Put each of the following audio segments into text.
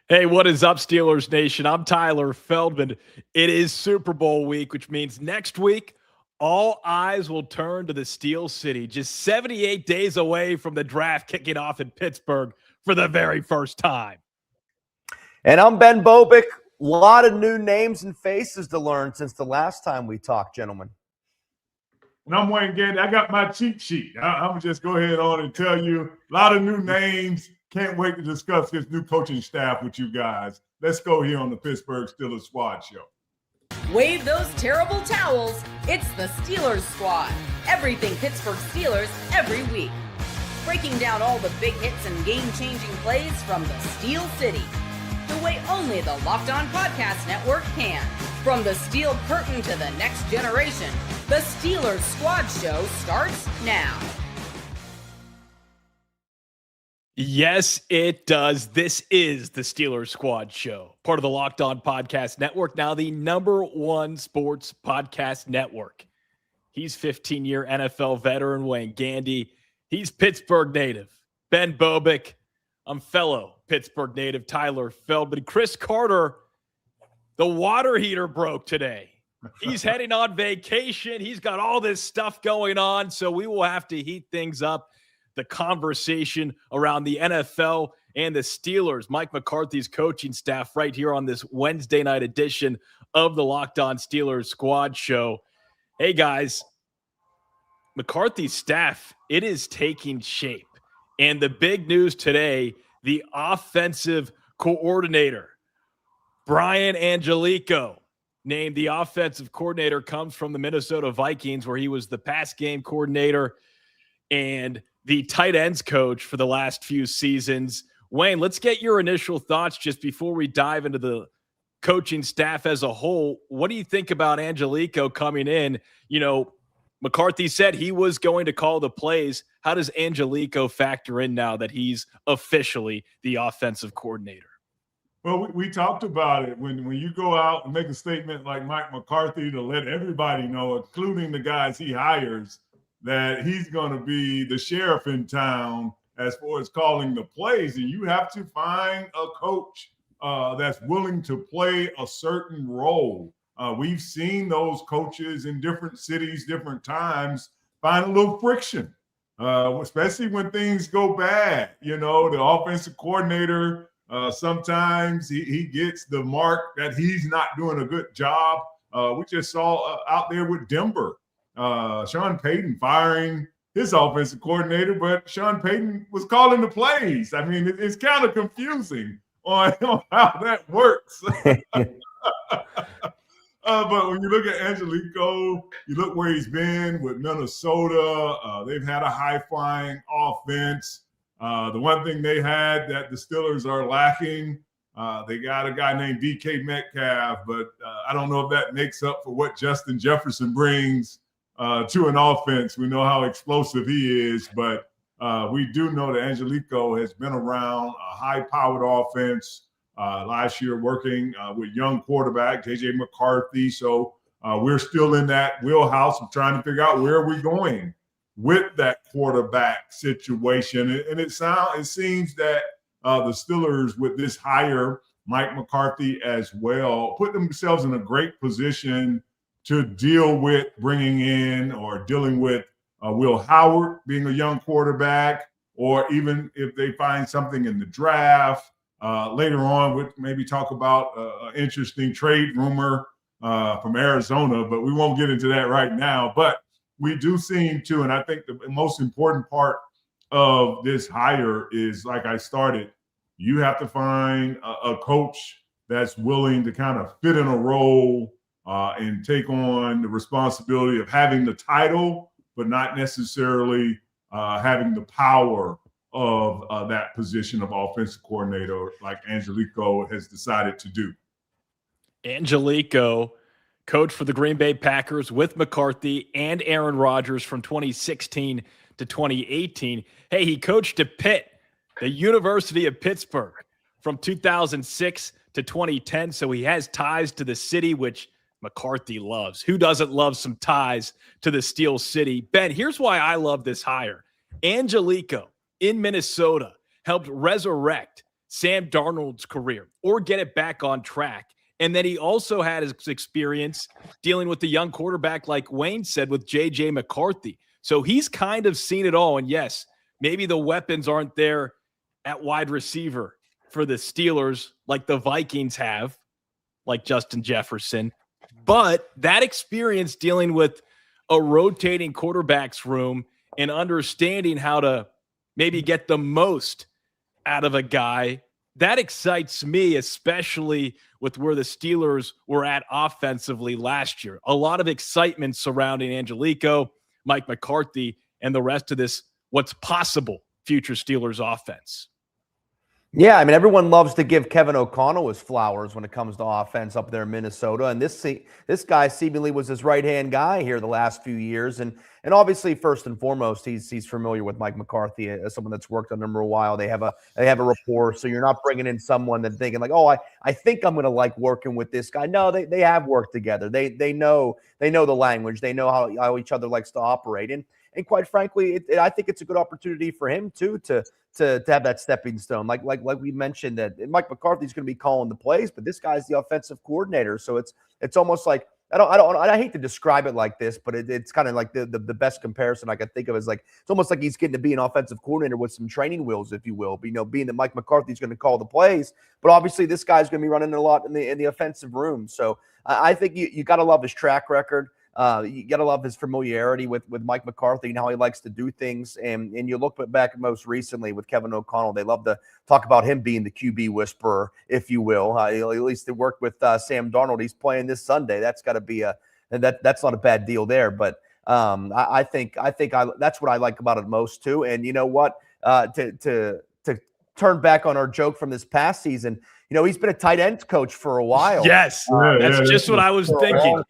Hey, what is up, Steelers Nation? I'm Tyler Feldman. It is Super Bowl week, which means next week, all eyes will turn to the Steel City, just 78 days away from the draft kicking off in Pittsburgh for the very first time. And I'm Ben Bobick. A lot of new names and faces to learn since the last time we talked, gentlemen. And I'm Wayne Gandy. I got my cheat sheet. I'm going to just go ahead on and tell you a lot of new names. Can't wait to discuss his new coaching staff with you guys. Let's go here on the Pittsburgh Steelers Squad Show. Wave those terrible towels. It's the Steelers Squad. Everything Pittsburgh Steelers every week. Breaking down all the big hits and game-changing plays from the Steel City. The way only the Locked On Podcast Network can. From the steel curtain to the next generation, the Steelers Squad Show starts now. Yes, it does. This is the Steelers Squad Show, part of the Locked On Podcast Network, now the #1 sports podcast network. He's 15-year NFL veteran Wayne Gandy. He's Pittsburgh native Ben Bobick. I'm fellow Pittsburgh native Tyler Feldman. Chris Carter, the water heater broke today. He's heading on vacation. He's got all this stuff going on, so we will have to heat things up. The conversation around the NFL and the Steelers, Mike McCarthy's coaching staff, right here on this Wednesday night edition of the Locked On Steelers Squad Show. Hey, guys, McCarthy's staff, it is taking shape. And the big news today, the offensive coordinator, Brian Angelico, named the offensive coordinator, comes from the Minnesota Vikings, where he was the pass game coordinator and the tight ends coach for the last few seasons. Wayne, let's get your initial thoughts just before we dive into the coaching staff as a whole. What do you think about Angelico coming in? You know, McCarthy said he was going to call the plays. How does Angelico factor in now that he's officially the offensive coordinator? Well, we talked about it. When you go out and make a statement like Mike McCarthy to let everybody know, including the guys he hires, that he's going to be the sheriff in town as far as calling the plays. And you have to find a coach that's willing to play a certain role. We've seen those coaches in different cities, different times, find a little friction, especially when things go bad. You know, the offensive coordinator, sometimes he gets the mark that he's not doing a good job. We just saw out there with Denver. Sean Payton firing his offensive coordinator, but Sean Payton was calling the plays. I mean, it's kind of confusing on how that works. But when you look at Angelico, you look where he's been with Minnesota. They've had a high-flying offense. The one thing they had that the Steelers are lacking, they got a guy named DK Metcalf, but I don't know if that makes up for what Justin Jefferson brings to an offense. We know how explosive he is, but we do know that Angelico has been around a high-powered offense last year working with young quarterback, JJ McCarthy. So we're still in that wheelhouse of trying to figure out where are we going with that quarterback situation. And it seems that the Steelers, with this hire, Mike McCarthy as well, put themselves in a great position to deal with bringing in or dealing with Will Howard being a young quarterback, or even if they find something in the draft. Later on, we'll maybe talk about an interesting trade rumor from Arizona, but we won't get into that right now. But we do seem to, and I think the most important part of this hire is, like I started, you have to find a coach that's willing to kind of fit in a role and take on the responsibility of having the title, but not necessarily having the power of that position of offensive coordinator like Angelico has decided to do. Angelico, coach for the Green Bay Packers with McCarthy and Aaron Rodgers from 2016 to 2018. Hey, he coached at Pitt, the University of Pittsburgh, from 2006 to 2010. So he has ties to the city, which McCarthy loves. Who doesn't love some ties to the Steel City? Ben, here's why I love this hire. Angelico in Minnesota helped resurrect Sam Darnold's career or get it back on track. And then he also had his experience dealing with the young quarterback, like Wayne said, with J.J. McCarthy. So he's kind of seen it all. And yes, maybe the weapons aren't there at wide receiver for the Steelers like the Vikings have, like Justin Jefferson. But that experience dealing with a rotating quarterbacks room and understanding how to maybe get the most out of a guy, that excites me, especially with where the Steelers were at offensively last year. A lot of excitement surrounding Angelico, Mike McCarthy, and the rest of this, what's possible future Steelers offense. Yeah, I mean, everyone loves to give Kevin O'Connell his flowers when it comes to offense up there in Minnesota. And this guy seemingly was his right-hand guy here the last few years. And obviously, first and foremost, he's familiar with Mike McCarthy as someone that's worked under him for a while. They have a rapport. So you're not bringing in someone that's thinking like, oh, I think I'm going to like working with this guy. No, they have worked together. They know the language. They know how each other likes to operate. And quite frankly, I think it's a good opportunity for him too to have that stepping stone. Like we mentioned, that Mike McCarthy's going to be calling the plays, but this guy's the offensive coordinator. So it's almost like I hate to describe it like this, but it's kind of like the best comparison I can think of is like it's almost like he's getting to be an offensive coordinator with some training wheels, if you will. Being that Mike McCarthy's going to call the plays, but obviously this guy's going to be running a lot in the offensive room. So I think you got to love his track record. You got to love his familiarity with Mike McCarthy and how he likes to do things. And you look back most recently with Kevin O'Connell, they love to talk about him being the QB whisperer, if you will. At least they worked with Sam Darnold. He's playing this Sunday. That's got to be that's not a bad deal there. But I think that's what I like about it most too. And you know what? To turn back on our joke from this past season, he's been a tight end coach for a while. Yes, that's just what I was thinking.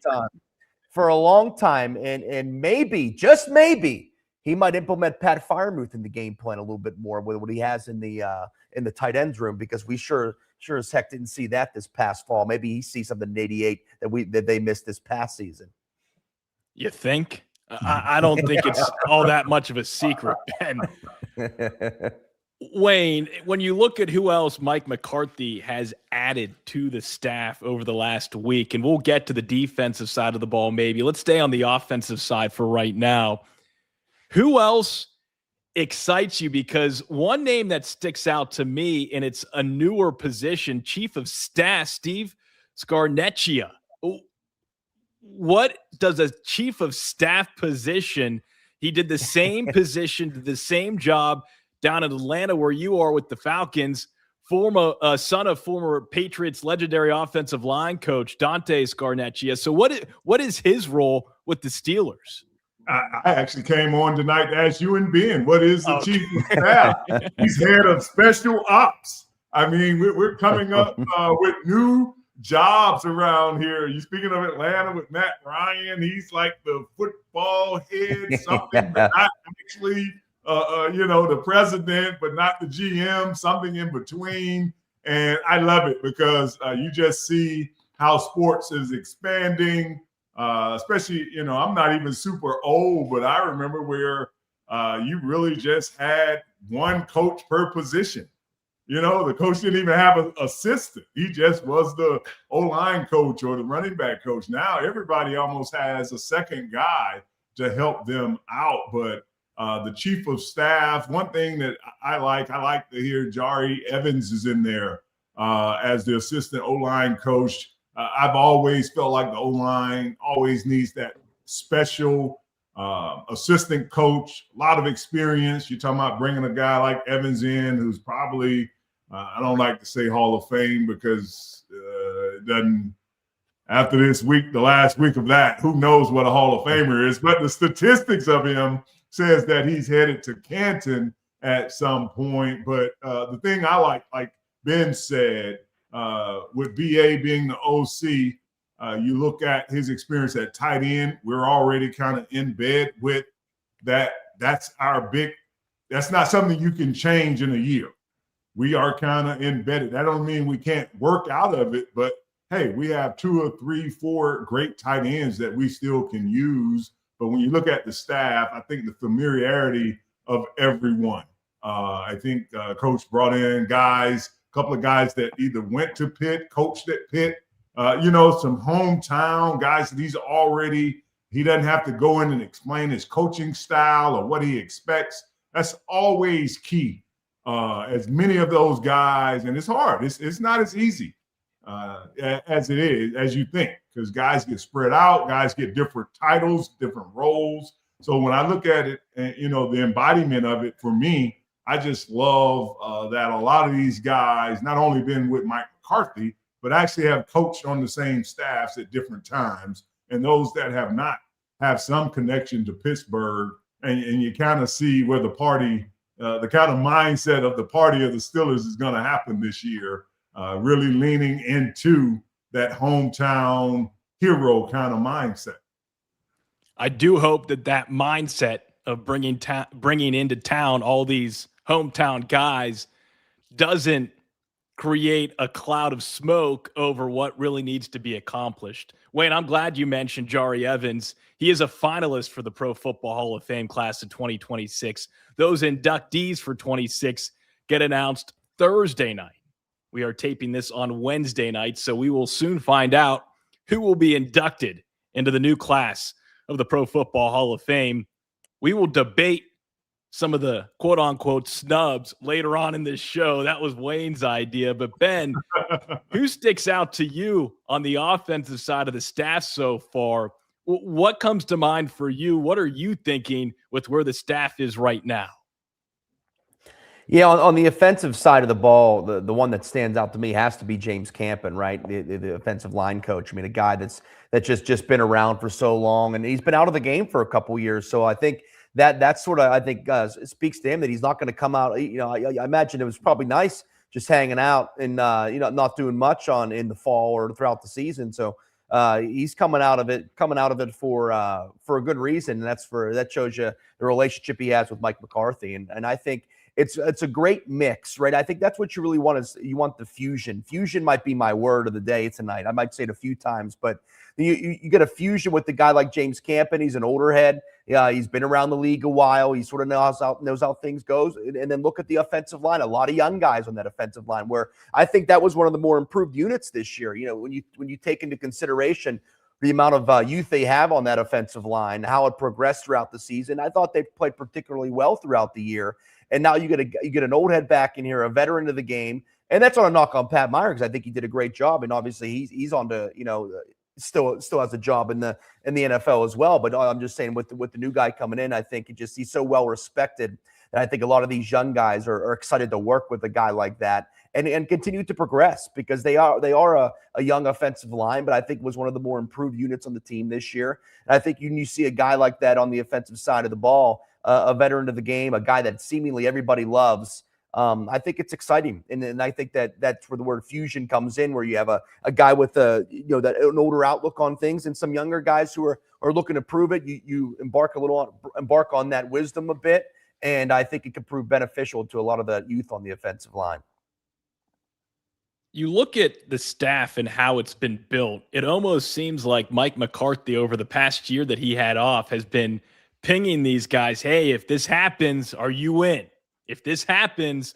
For a long time, and maybe, just maybe, he might implement Pat Freiermuth in the game plan a little bit more with what he has in the tight ends room, because we sure as heck didn't see that this past fall. Maybe he sees something in 88 that they missed this past season. You think? I don't think it's all that much of a secret, Ben. Wayne, when you look at who else Mike McCarthy has added to the staff over the last week, and we'll get to the defensive side of the ball maybe. Let's stay on the offensive side for right now. Who else excites you? Because one name that sticks out to me, and it's a newer position, Chief of Staff, Steve Scarnecchia. What does a Chief of Staff position? He did the same position, did the same job down in Atlanta where you are with the Falcons, son of former Patriots legendary offensive line coach Dante Scarnecchia. So what is his role with the Steelers? I actually came on tonight to ask you and Ben, what is the chief of staff? He's head of special ops. I mean, we're coming up with new jobs around here. You speaking of Atlanta with Matt Ryan, he's like the football head, something, but not actually the president, but not the GM, something in between. And I love it because you just see how sports is expanding, especially, I'm not even super old, but I remember where you really just had one coach per position. The coach didn't even have an assistant. He just was the O-line coach or the running back coach. Now everybody almost has a second guy to help them out. But the chief of staff, one thing that I like to hear Jari Evans is in there as the assistant O-line coach. I've always felt like the O-line always needs that special assistant coach, a lot of experience. You're talking about bringing a guy like Evans in who's probably, I don't like to say Hall of Fame because it doesn't, after this week, the last week of that, who knows what a Hall of Famer is, but the statistics of him says that he's headed to Canton at some point. But the thing I like Ben said, with BA being the OC, you look at his experience at tight end, we're already kind of in bed with that. That's not something you can change in a year. We are kind of embedded. That don't mean we can't work out of it, but hey, we have 2 or 3, 4 great tight ends that we still can use. But when you look at the staff, I think the familiarity of everyone. I think Coach brought in guys, a couple of guys that either went to Pitt, coached at Pitt, some hometown guys that he doesn't have to go in and explain his coaching style or what he expects. That's always key. As many of those guys, and it's hard. It's not as easy as it is, as you think, because guys get spread out, guys get different titles, different roles. So when I look at it, the embodiment of it for me, I just love that a lot of these guys not only been with Mike McCarthy, but actually have coached on the same staffs at different times. And those that have not have some connection to Pittsburgh, and you kind of see where the party, the kind of mindset of the party of the Steelers is going to happen this year, really leaning into that hometown hero kind of mindset. I do hope that mindset of bringing into town all these hometown guys doesn't create a cloud of smoke over what really needs to be accomplished. Wayne, I'm glad you mentioned Jari Evans. He is a finalist for the Pro Football Hall of Fame class of 2026. Those inductees for 26 get announced Thursday night. We are taping this on Wednesday night, so we will soon find out who will be inducted into the new class of the Pro Football Hall of Fame. We will debate some of the quote-unquote snubs later on in this show. That was Wayne's idea. But, Ben, who sticks out to you on the offensive side of the staff so far? What comes to mind for you? What are you thinking with where the staff is right now? Yeah, on the offensive side of the ball, the one that stands out to me has to be James Canton, right? The offensive line coach. I mean, a guy that's just been around for so long, and he's been out of the game for a couple years. So I think that's sort of, speaks to him that he's not going to come out. I imagine it was probably nice just hanging out and not doing much in the fall or throughout the season. So he's coming out of it for a good reason, and that shows you the relationship he has with Mike McCarthy. And I think it's a great mix, right? I think that's what you really want you want the fusion. Fusion might be my word of the day tonight. I might say it a few times, but you get a fusion with the guy like James Campen. He's an older head. Yeah, he's been around the league a while. He sort of knows how things goes. And then look at the offensive line. A lot of young guys on that offensive line, where I think that was one of the more improved units this year. When you take into consideration the amount of youth they have on that offensive line, how it progressed throughout the season, I thought they played particularly well throughout the year. And now you get an old head back in here, a veteran of the game, and that's on a knock on Pat Meyer, because I think he did a great job, and obviously he's on to still has a job in the NFL as well. But I'm just saying with the new guy coming in, I think he's so well respected, and I think a lot of these young guys are excited to work with a guy like that and continue to progress, because they are a young offensive line, but I think was one of the more improved units on the team this year. And I think you see a guy like that on the offensive side of the ball, a veteran of the game, a guy that seemingly everybody loves. I think it's exciting, and I think that's where the word fusion comes in, where you have a guy with an older outlook on things, and some younger guys who are looking to prove it. You embark on that wisdom a bit, and I think it could prove beneficial to a lot of the youth on the offensive line. You look at the staff and how it's been built, it almost seems like Mike McCarthy over the past year that he had off has been pinging these guys, hey, if this happens, are you in? If this happens,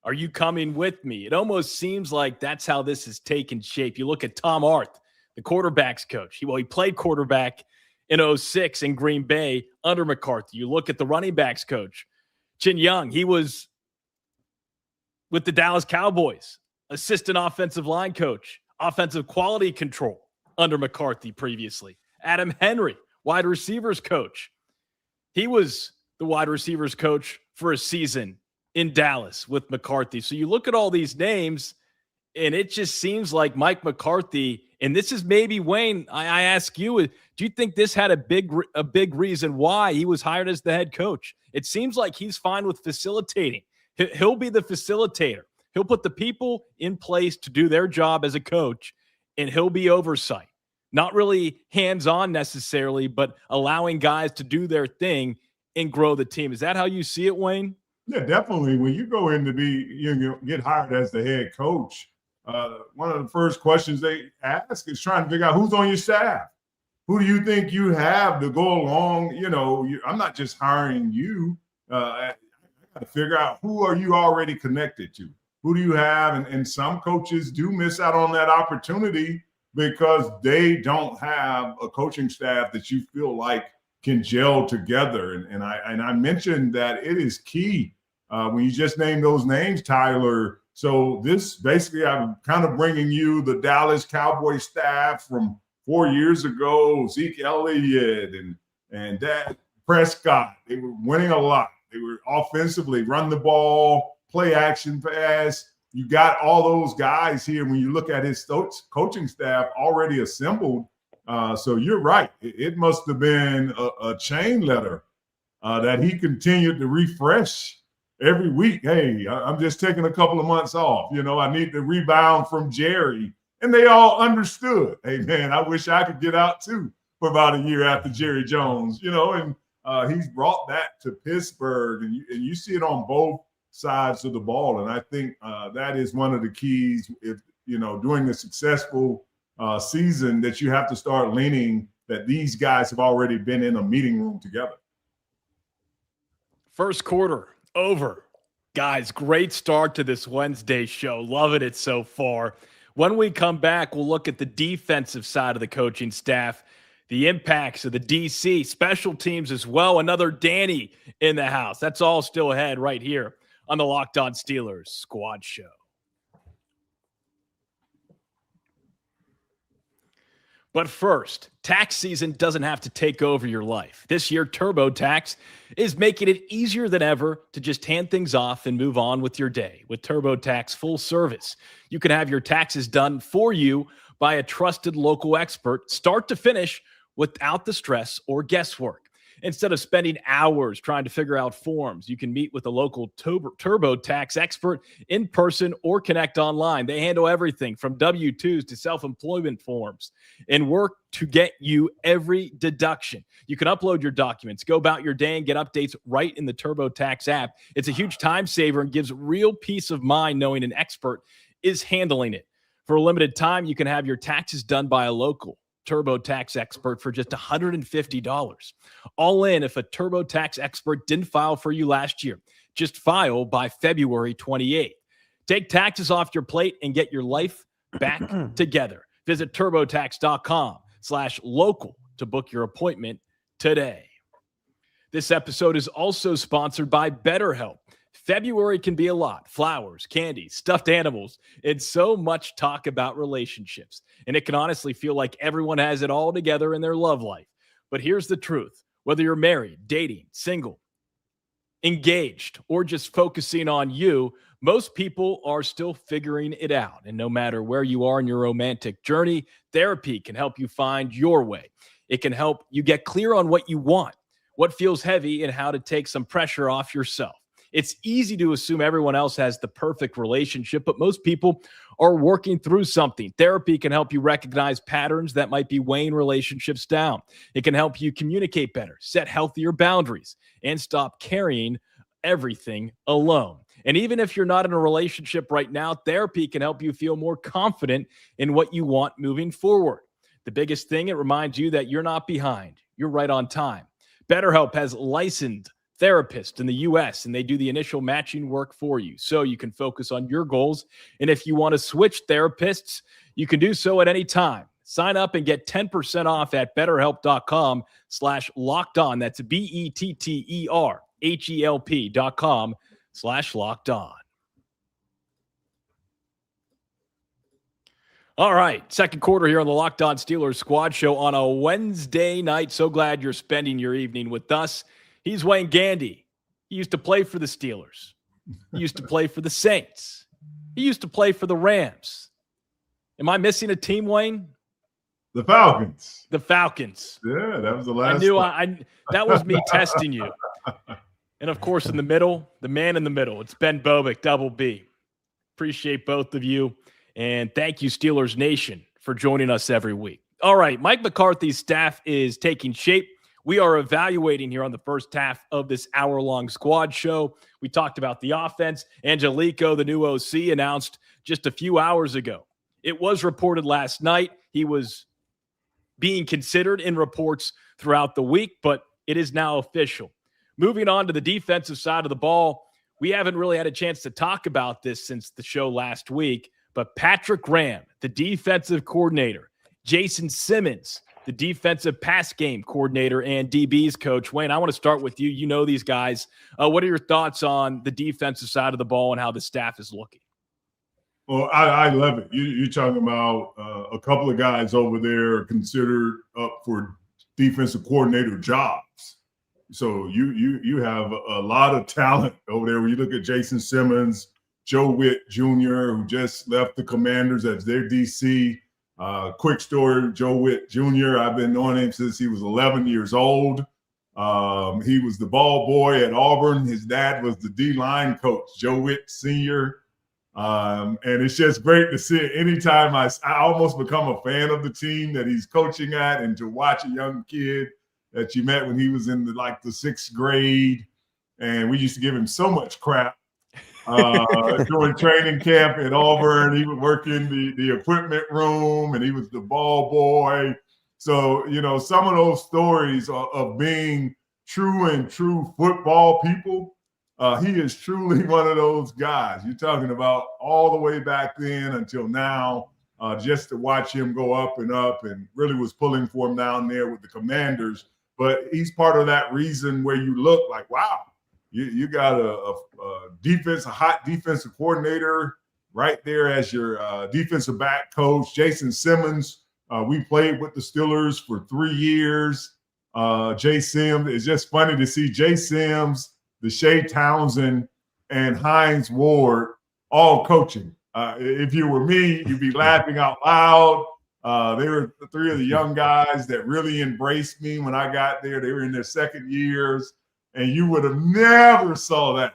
are you coming with me? It almost seems like that's how this has taken shape. You look at Tom Arth, the quarterback's coach. He played quarterback in 2006 in Green Bay under McCarthy. You look at the running backs coach, Chin Young. He was with the Dallas Cowboys, assistant offensive line coach, offensive quality control under McCarthy previously. Adam Henry, wide receivers coach. He was the wide receivers coach for a season in Dallas with McCarthy. So you look at all these names, and it just seems like Mike McCarthy, and this is maybe Wayne, I ask you, do you think this had a big reason why he was hired as the head coach? It seems like he's fine with facilitating. He'll be the facilitator. He'll put the people in place to do their job as a coach, and he'll be oversight. Not really hands-on necessarily, but allowing guys to do their thing and grow the team. Is that how you see it, Wayne? Yeah, definitely. When you go in to get hired as the head coach, one of the first questions they ask is trying to figure out who's on your staff. Who do you think you have to go along? I'm not just hiring you. I got to figure out who are you already connected to? Who do you have? And some coaches do miss out on that opportunity because they don't have a coaching staff that you feel like can gel together. And I mentioned that it is key when you just name those names, Tyler. So this basically, I'm kind of bringing you the Dallas Cowboy staff from 4 years ago, Zeke Elliott and Dak Prescott. They were winning a lot. They were offensively, run the ball, play action pass. You got all those guys here when you look at his coaching staff already assembled. So you're right. It must have been a chain letter that he continued to refresh every week. Hey, I'm just taking a couple of months off. I need to rebound from Jerry. And they all understood. Hey, man, I wish I could get out too for about a year after Jerry Jones, and he's brought that to Pittsburgh. And you see it on both sides of the ball. And I think that is one of the keys if, during a successful season that you have to start leaning that these guys have already been in a meeting room together. First quarter over. Guys, great start to this Wednesday show. Loving it so far. When we come back, we'll look at the defensive side of the coaching staff, the impacts of the DC, special teams as well. Another Danny in the house. That's all still ahead right here on the Locked On Steelers Squad Show. But first, tax season doesn't have to take over your life. This year, TurboTax is making it easier than ever to just hand things off and move on with your day. With TurboTax Full Service, you can have your taxes done for you by a trusted local expert, start to finish, without the stress or guesswork. Instead of spending hours trying to figure out forms, you can meet with a local TurboTax expert in person or connect online. They handle everything from W-2s to self-employment forms and work to get you every deduction. You can upload your documents, go about your day, and get updates right in the TurboTax app. It's a huge time saver and gives real peace of mind knowing an expert is handling it. For a limited time, you can have your taxes done by a local TurboTax expert for just $150. All in if a TurboTax expert didn't file for you last year. Just file by February 28th. Take taxes off your plate and get your life back together. Visit TurboTax.com/local to book your appointment today. This episode is also sponsored by BetterHelp. February can be a lot. Flowers, candy, stuffed animals, and so much talk about relationships. And it can honestly feel like everyone has it all together in their love life. But here's the truth. Whether you're married, dating, single, engaged, or just focusing on you, most people are still figuring it out. And no matter where you are in your romantic journey, therapy can help you find your way. It can help you get clear on what you want, what feels heavy, and how to take some pressure off yourself. It's easy to assume everyone else has the perfect relationship, but most people are working through something. Therapy can help you recognize patterns that might be weighing relationships down. It can help you communicate better, set healthier boundaries, and stop carrying everything alone. And even if you're not in a relationship right now, therapy can help you feel more confident in what you want moving forward. The biggest thing, it reminds you that you're not behind. You're right on time. BetterHelp has licensed therapists in the U.S., and they do the initial matching work for you so you can focus on your goals. And if you want to switch therapists, you can do so at any time. Sign up and get 10% off at betterhelp.com/lockedon. That's BetterHelp.com/lockedon. All right, second quarter here on the Locked On Steelers Squad Show on a Wednesday night. So glad you're spending your evening with us. He's Wayne Gandy. He used to play for the Steelers. He used to play for the Saints. He used to play for the Rams. Am I missing a team, Wayne? The Falcons. The Falcons. Yeah, that was the last. I knew that was me testing you. And, of course, in the middle, the man in the middle, it's Ben Bobick, Double B. Appreciate both of you. And thank you, Steelers Nation, for joining us every week. All right, Mike McCarthy's staff is taking shape. We are evaluating here on the first half of this hour-long squad show. We talked about the offense. Angelico, the new OC, announced just a few hours ago. It was reported last night. He was being considered in reports throughout the week, but it is now official. Moving on to the defensive side of the ball, we haven't really had a chance to talk about this since the show last week, but Patrick Graham, the defensive coordinator, Jason Simmons, the defensive pass game coordinator and DB's coach. Wayne, I want to start with you. You know these guys. What are your thoughts on the defensive side of the ball and how the staff is looking? Well, I love it. You're talking about a couple of guys over there considered up for defensive coordinator jobs. So you have a lot of talent over there. When you look at Jason Simmons, Joe Witt Jr., who just left the Commanders as their DC. Quick story, Joe Witt Jr., I've been knowing him since he was 11 years old. He was the ball boy at Auburn. His dad was the D-line coach, Joe Witt Sr., and it's just great to see it. Anytime I almost become a fan of the team that he's coaching at, and to watch a young kid that you met when he was in the sixth grade, and we used to give him so much crap during training camp at Auburn. He would work in the equipment room, and he was the ball boy. So, some of those stories of being true football people, he is truly one of those guys. You're talking about all the way back then until now, just to watch him go up and up, and really was pulling for him down there with the Commanders. But he's part of that reason where you look like, wow, you got a hot defensive coordinator right there as your defensive back coach. Jason Simmons, we played with the Steelers for 3 years. Jay Sims, it's just funny to see Jay Sims, Deshae Townsend, and Hines Ward all coaching. If you were me, you'd be laughing out loud. They were three of the young guys that really embraced me when I got there. They were in their second years, and you would have never saw that.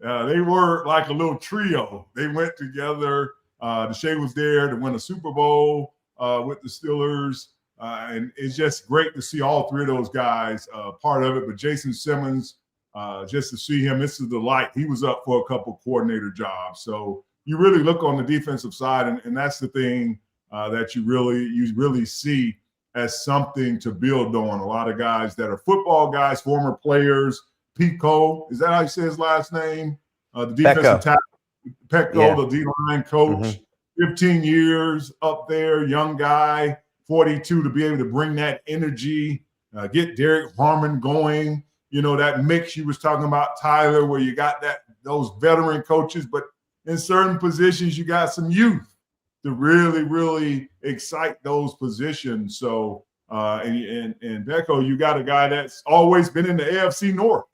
They were like a little trio. They went together. Deshae was there to win a Super Bowl with the Steelers, and it's just great to see all three of those guys part of it. But Jason Simmons, just to see him, this is the light. He was up for a couple coordinator jobs. So you really look on the defensive side, and that's the thing that you really see as something to build on. A lot of guys that are football guys, former players. Pico, is that how you say his last name? The defensive tackle, Petco, yeah. The D-line coach. 15 years up there, young guy, 42, to be able to bring that energy, get Derek Harmon going. That mix you was talking about, Tyler, where you got those veteran coaches, but in certain positions you got some youth to really, really excite those positions. So, and Becco, you got a guy that's always been in the AFC North.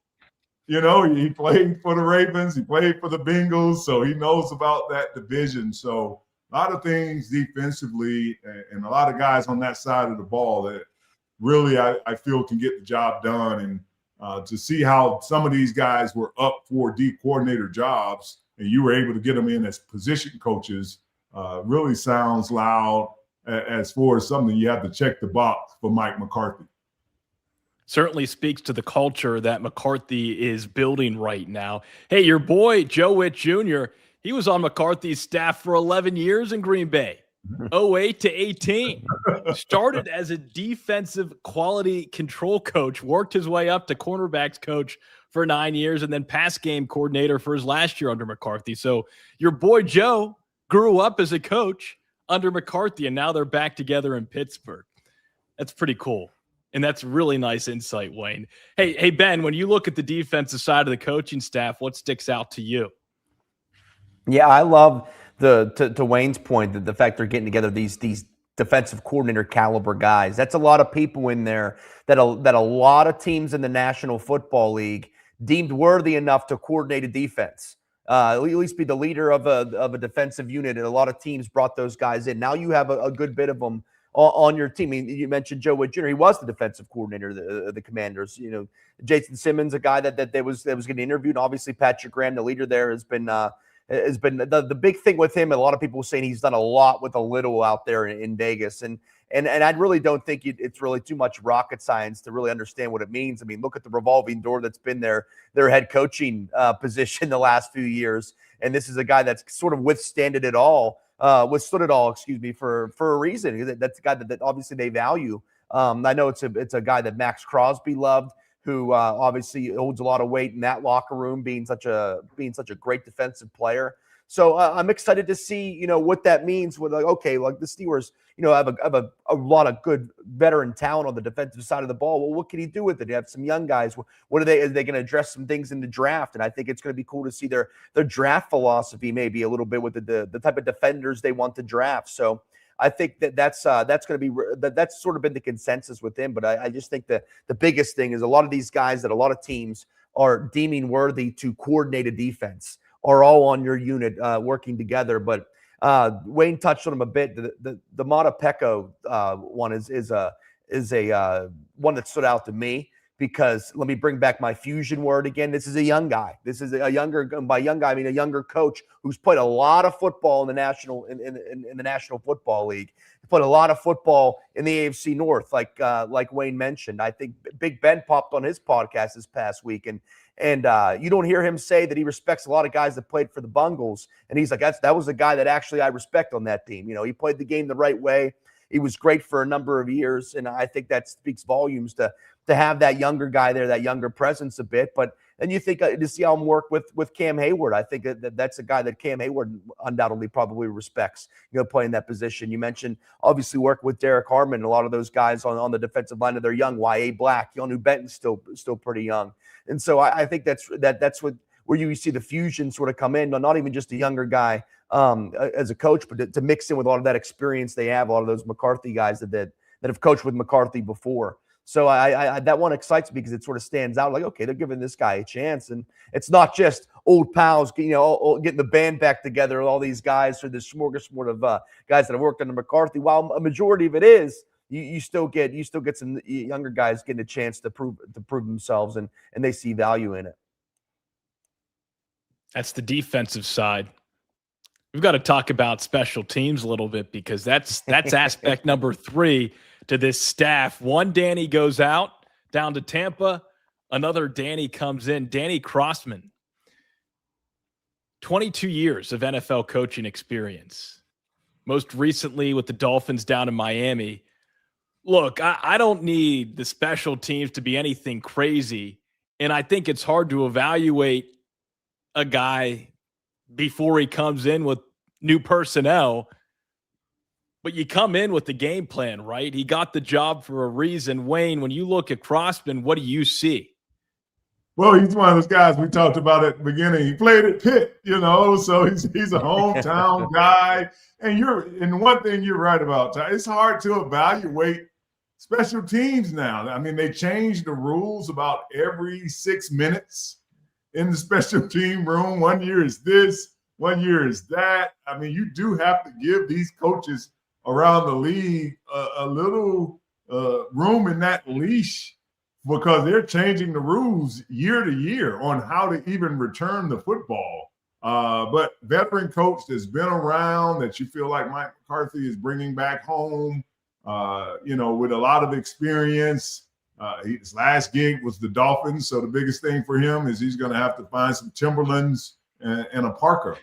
He played for the Ravens, he played for the Bengals, so he knows about that division. So a lot of things defensively, and a lot of guys on that side of the ball that really I feel can get the job done. And to see how some of these guys were up for D coordinator jobs, and you were able to get them in as position coaches, really sounds loud as far as something you have to check the box for Mike McCarthy. Certainly speaks to the culture that McCarthy is building right now. Hey, your boy, Joe Witt Jr., he was on McCarthy's staff for 11 years in Green Bay, 08 to 18. Started as a defensive quality control coach, worked his way up to cornerbacks coach for 9 years, and then pass game coordinator for his last year under McCarthy. So your boy Joe grew up as a coach under McCarthy, and now they're back together in Pittsburgh. That's pretty cool. And that's really nice insight, Wayne. Hey, Ben, when you look at the defensive side of the coaching staff, what sticks out to you? Yeah, I love to Wayne's point, that the fact they're getting together these defensive coordinator caliber guys. That's a lot of people in there that a lot of teams in the National Football League deemed worthy enough to coordinate a defense, at least be the leader of a defensive unit. And a lot of teams brought those guys in. Now you have a good bit of them on your team. I mean, you mentioned Joe Witt Jr. He was the defensive coordinator of the Commanders. Jason Simmons, a guy that was getting interviewed. Obviously, Patrick Graham, the leader there, has been the big thing with him. A lot of people saying he's done a lot with a little out there in Vegas, and I really don't think it's really too much rocket science to really understand what it means. I mean, look at the revolving door that's been their head coaching position the last few years, and this is a guy that's sort of withstood it all, for a reason. That's a guy that obviously they value. I know it's a guy that Max Crosby loved, who obviously holds a lot of weight in that locker room, being such a great defensive player. So I'm excited to see, what that means with the Steelers, have a lot of good veteran talent on the defensive side of the ball. Well, what can he do with it? You have some young guys. What are they going to address some things in the draft? And I think it's going to be cool to see their draft philosophy maybe a little bit with the type of defenders they want to draft. So I think that's going to be that's sort of been the consensus with him. But I just think that the biggest thing is a lot of these guys that a lot of teams are deeming worthy to coordinate a defense are all on your unit working together. But Wayne touched on him a bit. The Mata Peko one is a one that stood out to me, because let me bring back my fusion word again. This is a young guy. This is by young guy, I mean a younger coach who's played a lot of football in the National Football League. He played a lot of football in the AFC North, like Wayne mentioned. I think Big Ben popped on his podcast this past week, and you don't hear him say that he respects a lot of guys that played for the Bungles. And he's like, that was a guy that actually I respect on that team. He played the game the right way. He was great for a number of years. And I think that speaks volumes to have that younger guy there, that younger presence a bit. But then you think to see him work with Cam Hayward, I think that's a guy that Cam Hayward undoubtedly probably respects, playing that position. You mentioned obviously working with Derek Harmon, a lot of those guys on the defensive line, they're young. Y.A. Black, Keanu Benton's still pretty young. And so I think that's where you see the fusion sort of come in, not even just a younger guy as a coach, but to mix in with all of that experience they have, a lot of those McCarthy guys that have coached with McCarthy before. So I that one excites me because it sort of stands out like, okay, they're giving this guy a chance. And it's not just old pals, getting the band back together, all these guys for this smorgasbord of guys that have worked under McCarthy. While a majority of it is, you still get some younger guys getting a chance to prove themselves, and they see value in it. That's the defensive side. We've got to talk about special teams a little bit, because that's aspect number 3 to this staff. One Danny goes out down to Tampa. Another Danny comes in. Danny Crossman, 22 years of NFL coaching experience. Most recently with the Dolphins down in Miami. Look, I don't need the special teams to be anything crazy. And I think it's hard to evaluate a guy before he comes in with new personnel. But you come in with the game plan, right? He got the job for a reason. Wayne, when you look at Crossman, what do you see? Well, he's one of those guys we talked about at the beginning. He played at Pitt, so he's a hometown guy. And one thing you're right about, it's hard to evaluate special teams now. I mean, they changed the rules about every 6 minutes in the special team room. 1 year is this, 1 year is that. I mean, you do have to give these coaches around the league a little room in that leash, because they're changing the rules year to year on how to even return the football. But veteran coach that's been around, that you feel like Mike McCarthy is bringing back home, with a lot of experience. His last gig was the Dolphins, so the biggest thing for him is he's going to have to find some Timberlands and a Parker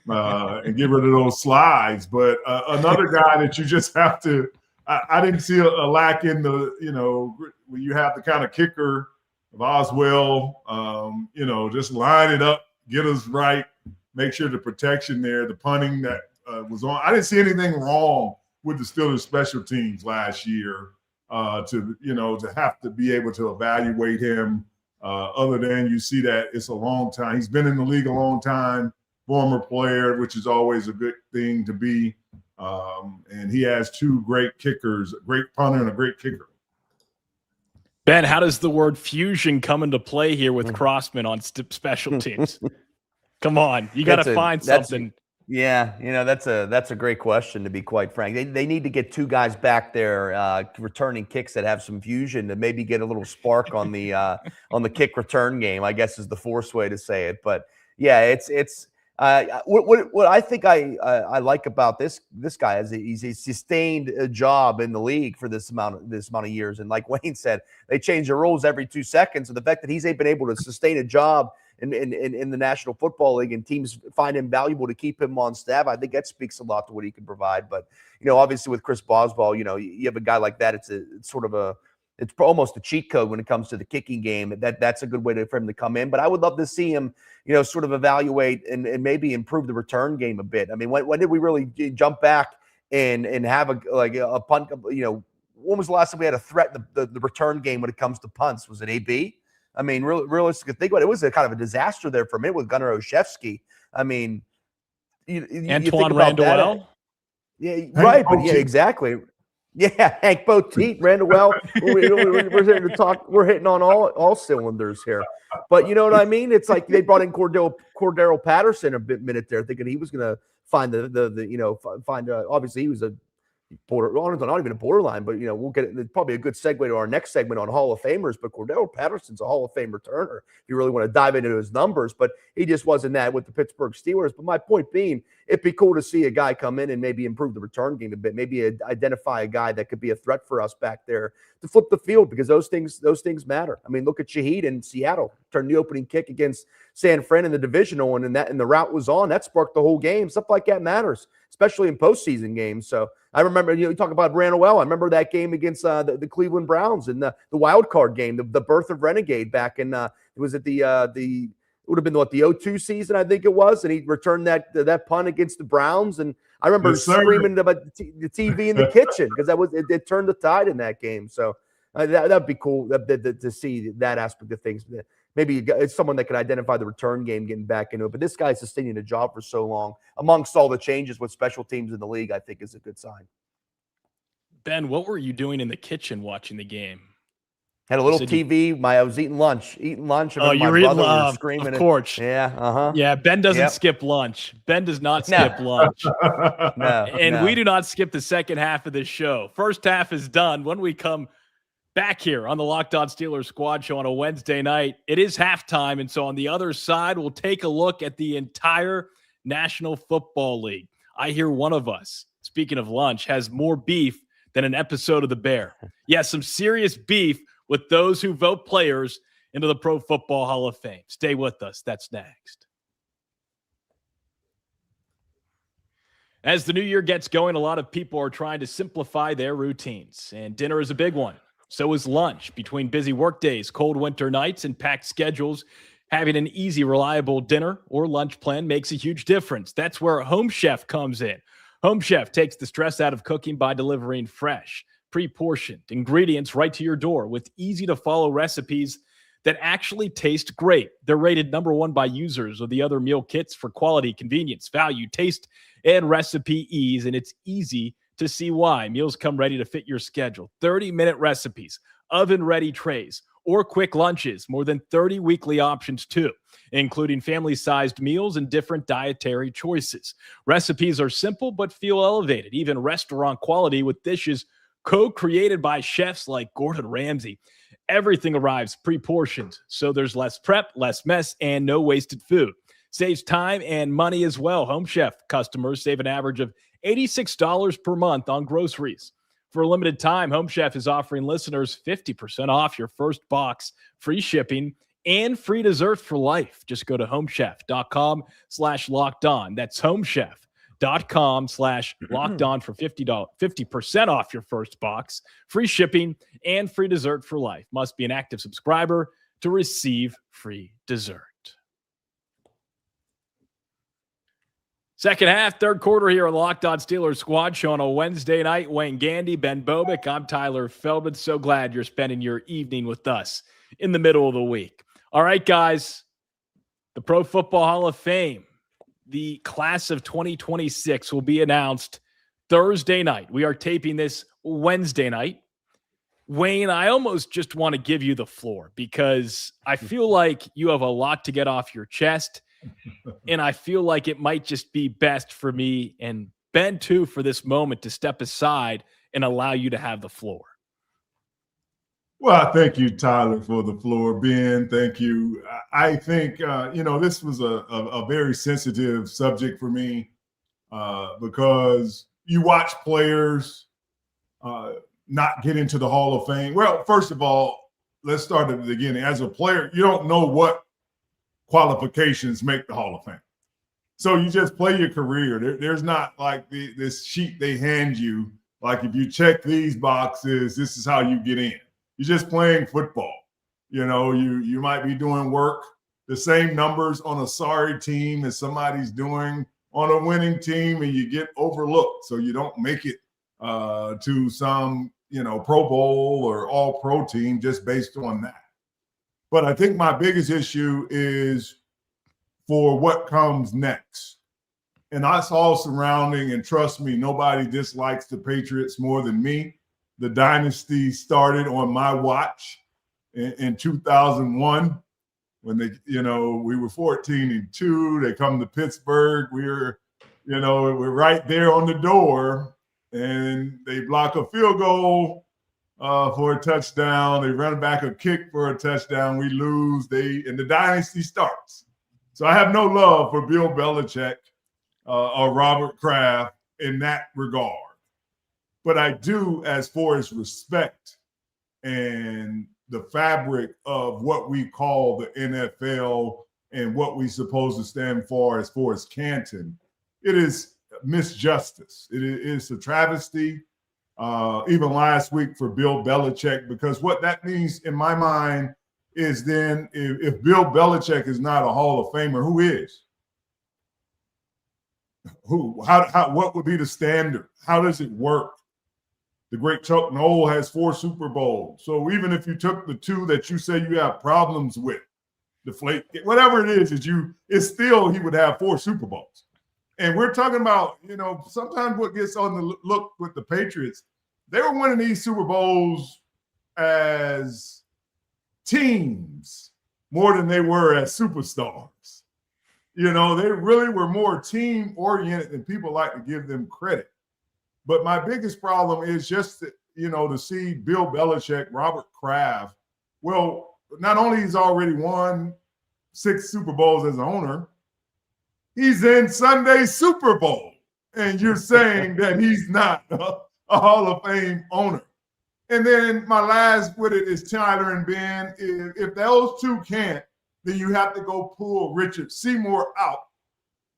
and get rid of those slides. But another guy that you just have to – I didn't see a lack in the, when you have the kind of kicker of Oswell, just line it up, get us right, make sure the protection there, the punting that was on. I didn't see anything wrong with the Steelers special teams last year to have to be able to evaluate him, other than you see that it's a long time. He's been in the league a long time, former player, which is always a good thing to be. And he has 2 great kickers, a great punter and a great kicker. Ben, how does the word fusion come into play here with Crossman on special teams? Come on, you got to find something. Yeah, that's a great question, to be quite frank. They need to get 2 guys back there returning kicks that have some fusion to maybe get a little spark on the kick return game, I guess is the force way to say it. But yeah, it's what I think I like about this guy is he's sustained a job in the league for this amount of years. And like Wayne said, they change the rules every 2 seconds. So the fact that he's been able to sustain a job in the National Football League, and teams find him valuable to keep him on staff, I think that speaks a lot to what he can provide. But obviously with Chris Boswell, you have a guy like that. It's sort of it's almost a cheat code when it comes to the kicking game. That's a good way for him to come in. But I would love to see him, sort of evaluate and maybe improve the return game a bit. I mean, when did we really jump back and have a punt? When was the last time we had a threat the return game when it comes to punts? Was it AB? I mean, realistically, think about it. It was a kind of a disaster there for a minute with Gunnar Olszewski. I mean, Antoine Randall. Yeah, right. But yeah, exactly. Yeah, Hank Boteet, Randall. We're here to talk. We're hitting on all cylinders here. But you know what I mean? It's like they brought in Cordero Patterson a minute there, thinking he was going to find obviously he was a not even a borderline, but we'll get it. It's probably a good segue to our next segment on Hall of Famers. But Cordero Patterson's a Hall of Fame returner if you really want to dive into his numbers, but he just wasn't that with the Pittsburgh Steelers. But my point being, it'd be cool to see a guy come in and maybe improve the return game a bit, maybe identify a guy that could be a threat for us back there to flip the field, because those things matter. I mean, look at Shaheed in Seattle, turned the opening kick against San Fran in the divisional, and the route was on. That sparked the whole game. Stuff like that matters, especially in postseason games. So I remember, you talk about Randall. I remember that game against the Cleveland Browns in the wild card game, the birth of Renegade back in it was at the it would have been the 02 season, I think it was, and he returned that punt against the Browns. And I remember screaming about the TV in the kitchen because it turned the tide in that game. So that'd be cool to see that aspect of things. Maybe it's someone that can identify the return game getting back into it. But this guy's sustaining a job for so long, amongst all the changes with special teams in the league, I think is a good sign. Ben, what were you doing in the kitchen watching the game? Had a little TV. I was eating lunch. And oh, you were eating lunch, screaming. Of course. Yeah, Yeah, Ben doesn't skip lunch. Ben does not skip lunch. We do not skip the second half of this show. First half is done. When we come back here on the Locked On Steelers Squad Show on a Wednesday night, it is halftime, and so on the other side, we'll take a look at the entire National Football League. I hear one of us, speaking of lunch, has more beef than an episode of The Bear. Yes, some serious beef with those who vote players into the Pro Football Hall of Fame. Stay with us. That's next. As the new year gets going, a lot of people are trying to simplify their routines, and dinner is a big one. So is lunch. Between busy work days, cold winter nights, and packed schedules, having an easy, reliable dinner or lunch plan makes a huge difference. That's where Home Chef comes in. Home Chef takes the stress out of cooking by delivering fresh, pre-portioned ingredients right to your door with easy-to-follow recipes that actually taste great. They're rated #1 by users of the other meal kits for quality, convenience, value, taste, and recipe ease, and it's easy to see why. Meals come ready to fit your schedule. 30-minute recipes, oven-ready trays, or quick lunches. More than 30 weekly options, too, including family-sized meals and different dietary choices. Recipes are simple but feel elevated, even restaurant quality with dishes co-created by chefs like Gordon Ramsay. Everything arrives pre-portioned, so there's less prep, less mess, and no wasted food. Saves time and money as well. Home Chef customers save an average of $86 per month on groceries. For a limited time, Home Chef is offering listeners 50% off your first box, free shipping, and free dessert for life. Just go to homechef.com/lockedon. That's homechef.com/lockedon for $50% off your first box, free shipping, and free dessert for life. Must be an active subscriber to receive free dessert. Second half, third quarter here on the Locked On Steelers Squad Show on a Wednesday night. Wayne Gandy, Ben Bobick. I'm Tyler Feldman. So glad you're spending your evening with us in the middle of the week. All right, guys, the Pro Football Hall of Fame, the class of 2026 will be announced Thursday night. We are taping this Wednesday night. Wayne, I almost just want to give you the floor because I feel like you have a lot to get off your chest. And I feel like it might just be best for me and Ben, too, for this moment to step aside and allow you to have the floor. Well, thank you, Tyler, for the floor. Ben, thank you. I think, this was a very sensitive subject for me because you watch players not get into the Hall of Fame. Well, first of all, let's start at the beginning. As a player, you don't know what qualifications make the Hall of Fame. So you just play your career. There's not like this sheet they hand you, like if you check these boxes, this is how you get in. You're just playing football. You know, you might be doing work, the same numbers on a sorry team as somebody's doing on a winning team, and you get overlooked. So you don't make it to some, Pro Bowl or all pro team just based on that. But I think my biggest issue is for what comes next. And that's all surrounding, and trust me, nobody dislikes the Patriots more than me. The dynasty started on my watch in 2001 when we were 14-2. They come to Pittsburgh. We're right there on the door, and they block a field goal for a touchdown. They run back a kick for a touchdown. We lose. And the dynasty starts. So I have no love for Bill Belichick or Robert Kraft in that regard. But I do as far as respect and the fabric of what we call the NFL and what we supposed to stand for as far as Canton. It is misjustice. It is a travesty, even last week for Bill Belichick, because what that means in my mind is then if Bill Belichick is not a Hall of Famer, who is? What would be the standard? How does it work? The great Chuck Noll has 4 Super Bowls. So even if you took the 2 that you say you have problems with, deflate, whatever it is, it's still he would have 4 Super Bowls. And we're talking about, sometimes what gets on the look with the Patriots, they were winning these Super Bowls as teams more than they were as superstars. They really were more team-oriented than people like to give them credit. But my biggest problem is just, to see Bill Belichick, Robert Kraft. Well, not only he's already won 6 Super Bowls as an owner, he's in Sunday's Super Bowl. And you're saying that he's not a Hall of Fame owner. And then my last with it is Tyler and Ben. If those 2 can't, then you have to go pull Richard Seymour out,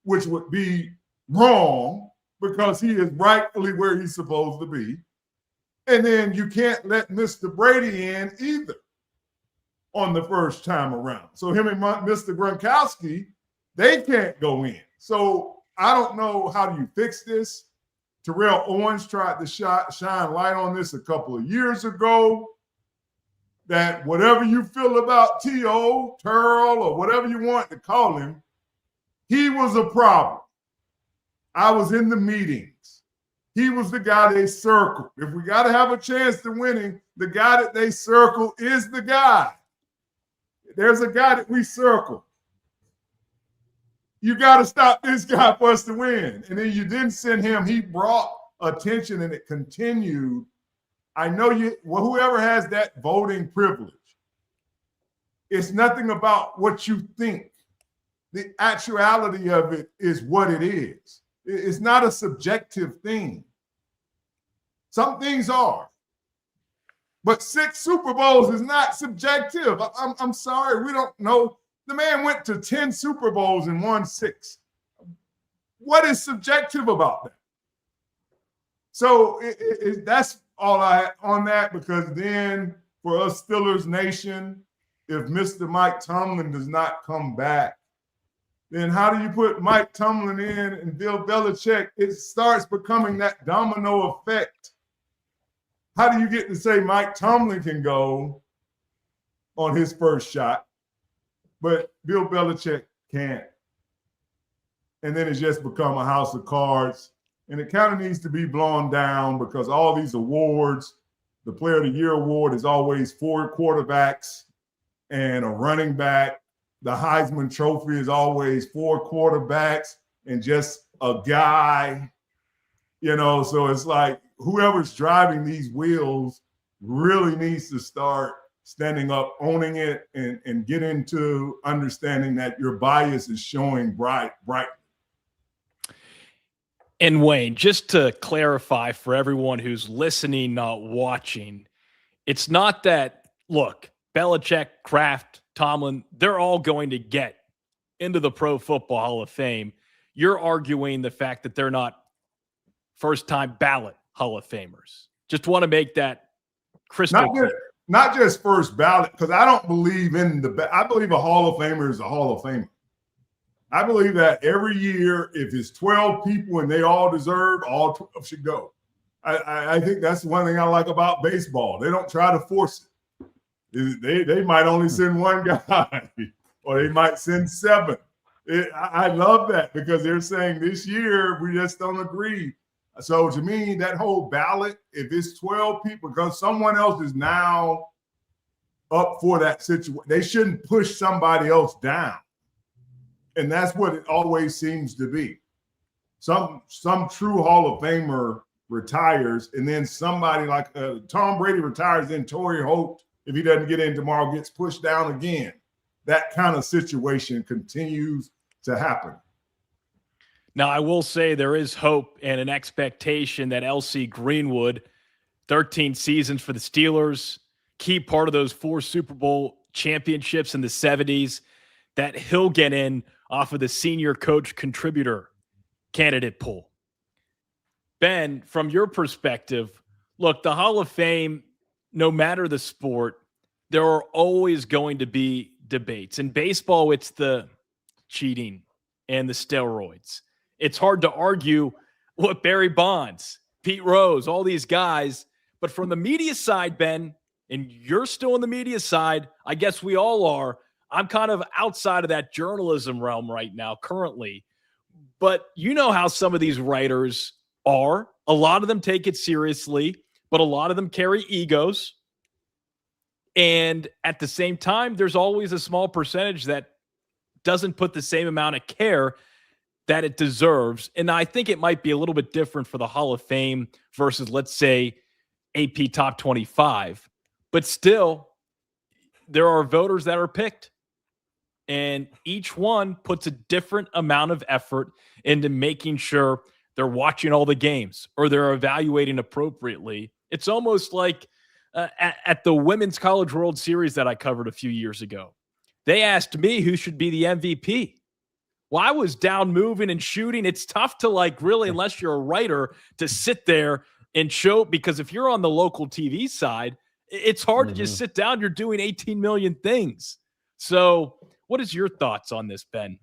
which would be wrong because he is rightfully where he's supposed to be. And then you can't let Mr. Brady in either on the first time around. So him and Mr. Gronkowski, they can't go in. So I don't know, how do you fix this? Terrell Owens tried to shine light on this a couple of years ago, that whatever you feel about T.O., Turl, or whatever you want to call him, he was a problem. I was in the meetings. He was the guy they circled. If we got to have a chance to winning, the guy that they circle is the guy. There's a guy that we circle. You got to stop this guy for us to win. And then you didn't send him. He brought attention, and it continued. I know whoever has that voting privilege, it's nothing about what you think. The actuality of it is what it is. It's not a subjective thing. Some things are. But 6 Super Bowls is not subjective. I'm sorry, we don't know. The man went to 10 Super Bowls and won 6. What is subjective about that? So that's all I had on that, because then for us Steelers Nation, if Mr. Mike Tomlin does not come back, then how do you put Mike Tomlin in and Bill Belichick? It starts becoming that domino effect. How do you get to say Mike Tomlin can go on his first shot, but Bill Belichick can't? And then it's just become a house of cards. And it kind of needs to be blown down, because all these awards, the Player of the Year award is always 4 quarterbacks and a running back. The Heisman Trophy is always 4 quarterbacks and just a guy, so it's like whoever's driving these wheels really needs to start standing up, owning it, and get into understanding that your bias is showing bright. And Wayne, just to clarify for everyone who's listening, not watching, it's not that, look, Belichick, Kraft, Tomlin, they're all going to get into the Pro Football Hall of Fame. You're arguing the fact that they're not first-time ballot Hall of Famers. Just want to make that crystal clear. not just first ballot, because I don't believe I believe a Hall of Famer is a Hall of Famer. I believe that every year, if it's 12 people and they all deserve, all 12 should go. I think that's one thing I like about baseball. They don't try to force it. They might only send one guy, or they might send 7. I love that because they're saying this year we just don't agree. So to me, that whole ballot, if it's 12 people, because someone else is now up for that situation, they shouldn't push somebody else down. And that's what it always seems to be. Some true Hall of Famer retires, and then somebody like Tom Brady retires, then Torrey Holt, if he doesn't get in tomorrow, gets pushed down again. That kind of situation continues to happen. Now, I will say there is hope and an expectation that LC Greenwood, 13 seasons for the Steelers, key part of those 4 Super Bowl championships in the 70s, that he'll get in off of the senior coach contributor candidate pool. Ben, from your perspective, look, the Hall of Fame, no matter the sport, there are always going to be debates. In baseball, it's the cheating and the steroids. It's hard to argue what Barry Bonds, Pete Rose, all these guys. But from the media side, Ben, and you're still in the media side, I guess we all are. I'm kind of outside of that journalism realm right now currently. But you know how some of these writers are. A lot of them take it seriously, but a lot of them carry egos. And at the same time, there's always a small percentage that doesn't put the same amount of care that it deserves. And I think it might be a little bit different for the Hall of Fame versus, let's say, AP Top 25. But still, there are voters that are picked. And each one puts a different amount of effort into making sure they're watching all the games or they're evaluating appropriately. It's almost like at the Women's College World Series that I covered a few years ago. They asked me who should be the MVP. Well, I was down moving and shooting. It's tough to really, unless you're a writer, to sit there and show, because if you're on the local TV side, it's hard to just sit down. You're doing 18 million things. So what is your thoughts on this, Ben?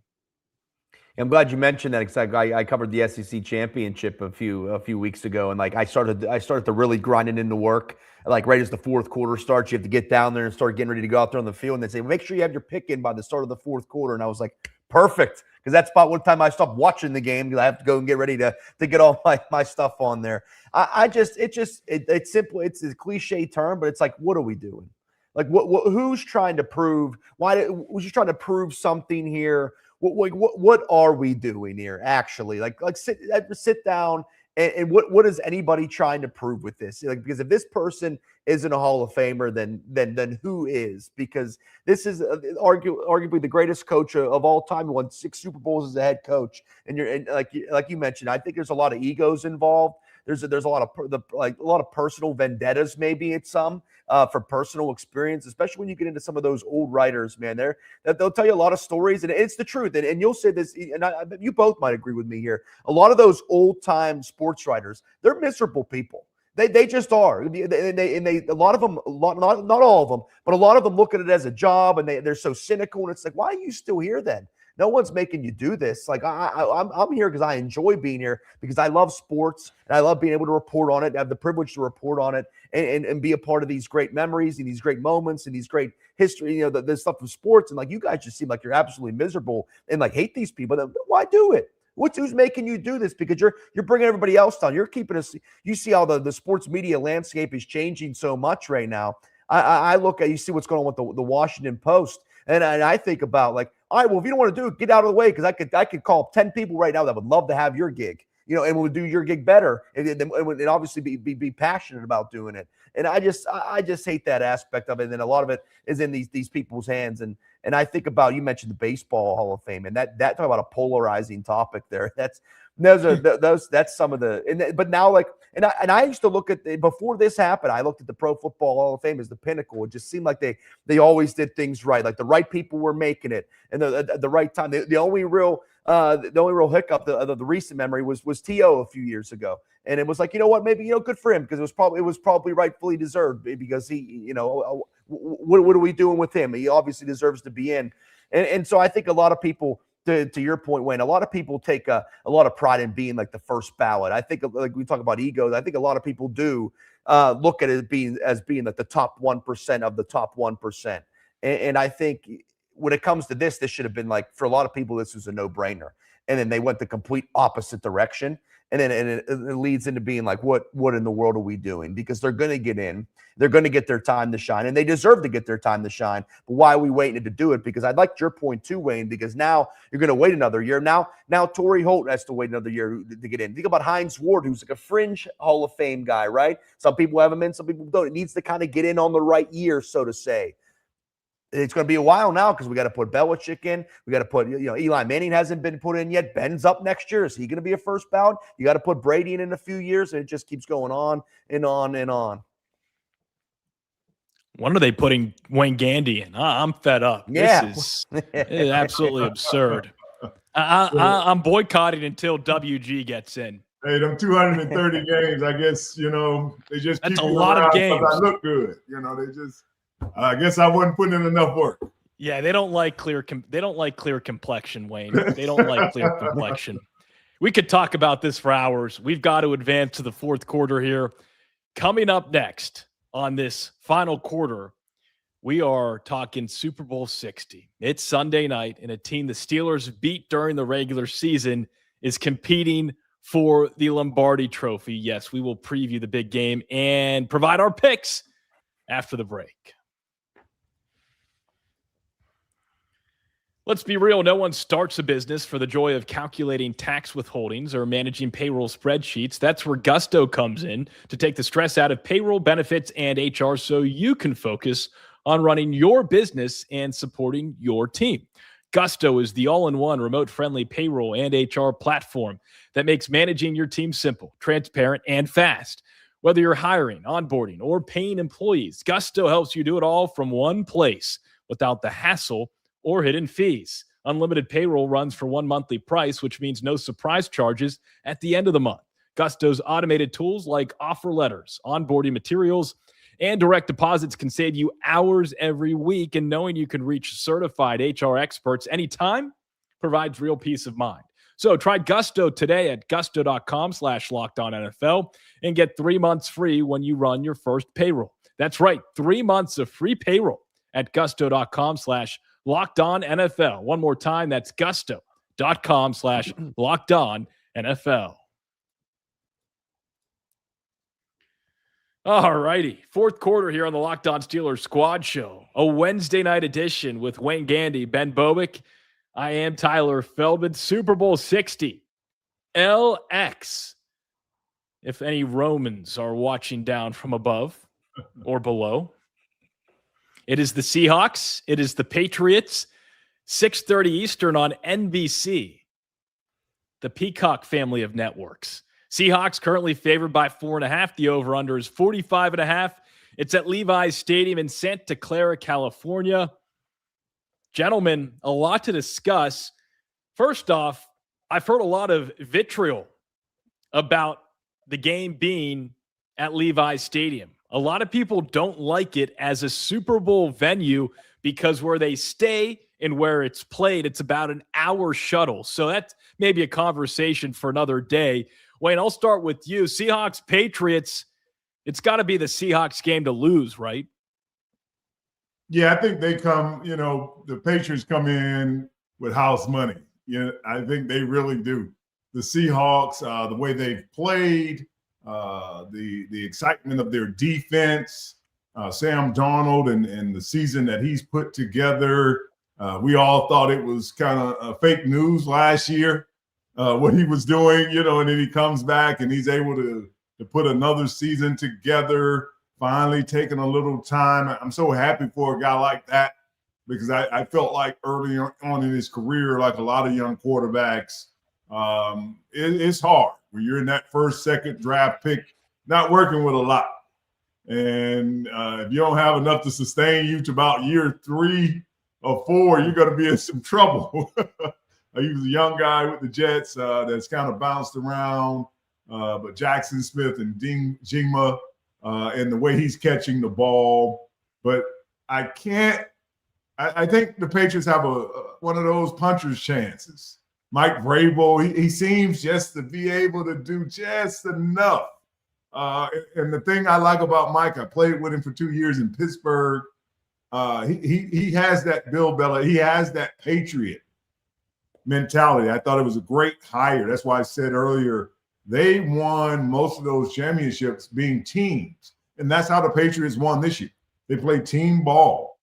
I'm glad you mentioned that because I covered the SEC championship a few weeks ago, and I started to really grind it into work. Right as the fourth quarter starts, you have to get down there and start getting ready to go out there on the field. And they say, make sure you have your pick in by the start of the fourth quarter. And I was like, perfect, because that's about one time I stopped watching the game because I have to go and get ready to get all my stuff on there. It's simple. It's a cliche term, but it's like, what are we doing? Who's trying to prove? Who's trying to prove something here? What are we doing here? Actually, sit down and what is anybody trying to prove with this? Because if this person isn't a Hall of Famer, then who is? Because this is arguably the greatest coach of all time. He won 6 Super Bowls as a head coach, and like you mentioned, I think there's a lot of egos involved. There's a lot of personal vendettas, maybe it's some for personal experience, especially when you get into some of those old writers, man. They'll tell you a lot of stories, and it's the truth. And you'll say this, and you both might agree with me here. A lot of those old time sports writers, they're miserable people. They just are. And they a lot of them, not all of them, but a lot of them look at it as a job, and they're so cynical. And it's like, why are you still here then? No one's making you do this. I'm here because I enjoy being here, because I love sports and I love being able to report on it, have the privilege to report on it, and be a part of these great memories and these great moments and these great history, the stuff of sports. And you guys just seem like you're absolutely miserable and hate these people. Then why do it? Who's making you do this? Because you're bringing everybody else down. You're keeping us. You see how the sports media landscape is changing so much right now. I look at, you see what's going on with the Washington Post. And I think about all right, well, if you don't want to do it, get out of the way, because I could call 10 people right now that would love to have your gig, and would do your gig better, and obviously be passionate about doing it. And I just hate that aspect of it. And then a lot of it is in these people's hands. And I think about, you mentioned the Baseball Hall of Fame, and that talk about a polarizing topic there. That's some of the, but now and I used to look at before this happened, I looked at the Pro Football Hall of Fame as the pinnacle. It just seemed like they always did things right. The right people were making it, and the right time. The only real The only real hiccup, the recent memory was T.O. a few years ago. And it was like, you know what, maybe, good for him because it was probably rightfully deserved because he, what are we doing with him? He obviously deserves to be in. And so I think a lot of people, to your point, Wayne, a lot of people take a lot of pride in being like the first ballot. I think, like we talk about egos, I think a lot of people do look at it as being like the top 1% of the top 1%. And I think when it comes to this should have been like, for a lot of people, this was a no-brainer. And then they went the complete opposite direction. And then it leads into being like, what in the world are we doing? Because they're going to get in. They're going to get their time to shine, and they deserve to get their time to shine. But why are we waiting to do it? Because I liked your point too, Wayne, because now you're going to wait another year. Now Torrey Holt has to wait another year to get in. Think about Hines Ward, who's like a fringe Hall of Fame guy, right? Some people have him in, some people don't. It needs to kind of get in on the right year, so to say. It's going to be a while now because we got to put Belichick in. We got to put, Eli Manning hasn't been put in yet. Ben's up next year. Is he going to be a first ballot? You got to put Brady in a few years, and it just keeps going on and on and on. When are they putting Wayne Gandy in? I'm fed up. Yeah. This is absolutely absurd. I'm boycotting until WG gets in. Hey, them 230 games, I guess, they just That's keep a you lot of around games. because I look good. They just I guess I wasn't putting in enough work. Yeah, they don't like clear complexion, Wayne. They don't like clear complexion. We could talk about this for hours. We've got to advance to the fourth quarter here. Coming up next on this final quarter, we are talking Super Bowl 60. It's Sunday night, and a team the Steelers beat during the regular season is competing for the Lombardi Trophy. Yes, we will preview the big game and provide our picks after the break. Let's be real. No one starts a business for the joy of calculating tax withholdings or managing payroll spreadsheets. That's where Gusto comes in to take the stress out of payroll, benefits, and HR so you can focus on running your business and supporting your team. Gusto is the all-in-one remote-friendly payroll and HR platform that makes managing your team simple, transparent, and fast. Whether you're hiring, onboarding, or paying employees, Gusto helps you do it all from one place without the hassle or hidden fees. Unlimited payroll runs for one monthly price, which means no surprise charges at the end of the month. Gusto's automated tools like offer letters, onboarding materials, and direct deposits can save you hours every week, and knowing you can reach certified HR experts anytime provides real peace of mind. So try Gusto today at gusto.com/LockedOnNFL and get 3 months free when you run your first payroll. That's right, 3 months of free payroll at gusto.com/LockedOnNFL. One more time, that's gusto.com/LockedOnNFL. All righty. Fourth quarter here on the Locked On Steelers Squad Show. A Wednesday night edition with Wayne Gandy, Ben Bobick. I am Tyler Feldman. Super Bowl 60. LX. If any Romans are watching down from above or below. It is the Seahawks. It is the Patriots. 6:30 Eastern on NBC. The Peacock family of networks. Seahawks currently favored by 4.5. The over-under is 45.5. It's at Levi's Stadium in Santa Clara, California. Gentlemen, a lot to discuss. First off, I've heard a lot of vitriol about the game being at Levi's Stadium. A lot of people don't like it as a Super Bowl venue because where they stay and where it's played, it's about an hour shuttle. So that's maybe a conversation for another day. Wayne, I'll start with you. Seahawks, Patriots, it's got to be the Seahawks game to lose, right? Yeah, I think they come, the Patriots come in with house money. Yeah, I think they really do. The Seahawks, the way they've played, the excitement of their defense, Sam Darnold and the season that he's put together. We all thought it was kind of fake news last year, what he was doing, and then he comes back and he's able to put another season together, finally taking a little time. I'm so happy for a guy like that because I felt like early on in his career, like a lot of young quarterbacks, it's hard when you're in that first, second draft pick, not working with a lot. And if you don't have enough to sustain you to about year 3 or 4, you're going to be in some trouble. He was a young guy with the Jets that's kind of bounced around. But Jackson Smith and Jingma and the way he's catching the ball. But I think the Patriots have one of those puncher's chances. Mike Vrabel, he seems just to be able to do just enough. And the thing I like about Mike, I played with him for 2 years in Pittsburgh. He has that Bill Belichick. He has that Patriot mentality. I thought it was a great hire. That's why I said earlier, they won most of those championships being teams. And that's how the Patriots won this year. They play team ball.